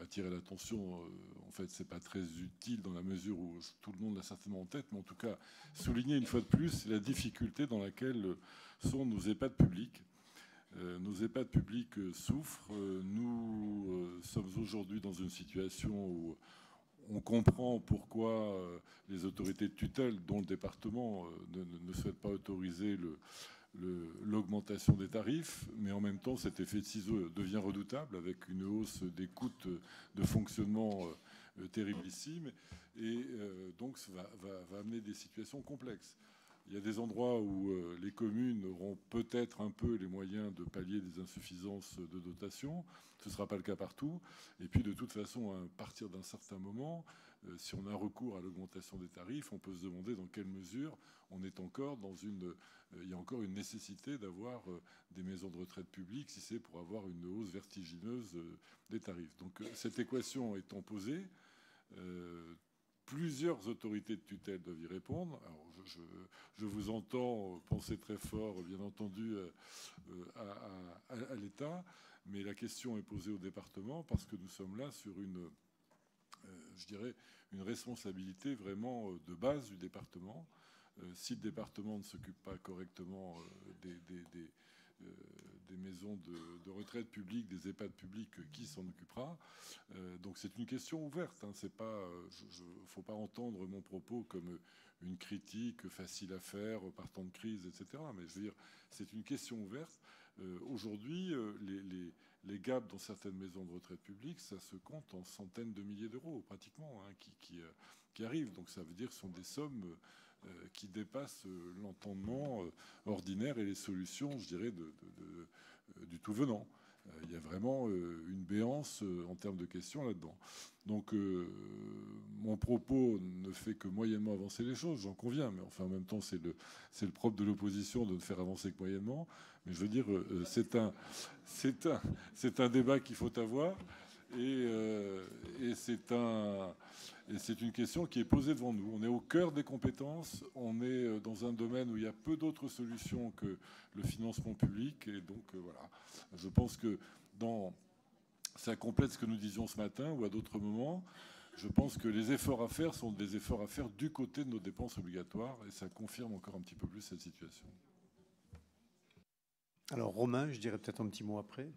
attirer l'attention. En fait, c'est pas très utile dans la mesure où tout le monde l'a certainement en tête, mais en tout cas, souligner une fois de plus la difficulté dans laquelle sont nos EHPAD publics. Nos EHPAD publics souffrent. Nous sommes aujourd'hui dans une situation où on comprend pourquoi les autorités de tutelle, dont le département, ne souhaitent pas autoriser l'augmentation des tarifs, mais en même temps, cet effet de ciseau devient redoutable avec une hausse des coûts de fonctionnement terriblissime, et donc ça va amener des situations complexes. Il y a des endroits où les communes auront peut-être un peu les moyens de pallier des insuffisances de dotation. Ce ne sera pas le cas partout. Et puis, de toute façon, à partir d'un certain moment, si on a recours à l'augmentation des tarifs, on peut se demander dans quelle mesure on est encore dans il y a encore une nécessité d'avoir des maisons de retraite publiques si c'est pour avoir une hausse vertigineuse des tarifs. Donc, cette équation étant posée, plusieurs autorités de tutelle doivent y répondre. Alors, je vous entends penser très fort, bien entendu, à l'État, mais la question est posée au département parce que nous sommes là sur je dirais, une responsabilité vraiment de base du département. Si le département ne s'occupe pas correctement des maisons de retraite publiques, des EHPAD publics, qui s'en occupera? Donc c'est une question ouverte. Hein. C'est pas, faut pas entendre mon propos comme une critique facile à faire par temps de crise, etc. Mais je veux dire, c'est une question ouverte. Aujourd'hui, les gaps dans certaines maisons de retraite publiques, ça se compte en centaines de milliers d'euros, pratiquement, hein, qui arrivent. Donc ça veut dire que ce sont des sommes qui dépassent l'entendement ordinaire et les solutions, je dirais, du tout venant. Il y a vraiment une béance en termes de questions là-dedans. Donc mon propos ne fait que moyennement avancer les choses, j'en conviens, mais enfin en même temps c'est le propre de l'opposition de ne faire avancer que moyennement. Mais je veux dire, c'est un débat qu'il faut avoir. Et c'est une question qui est posée devant nous. On est au cœur des compétences, on est dans un domaine où il y a peu d'autres solutions que le financement public. Et donc voilà, je pense que ça complète ce que nous disions ce matin ou à d'autres moments. Je pense que les efforts à faire sont des efforts à faire du côté de nos dépenses obligatoires, et ça confirme encore un petit peu plus cette situation. Alors Romain, je dirais peut-être un petit mot après.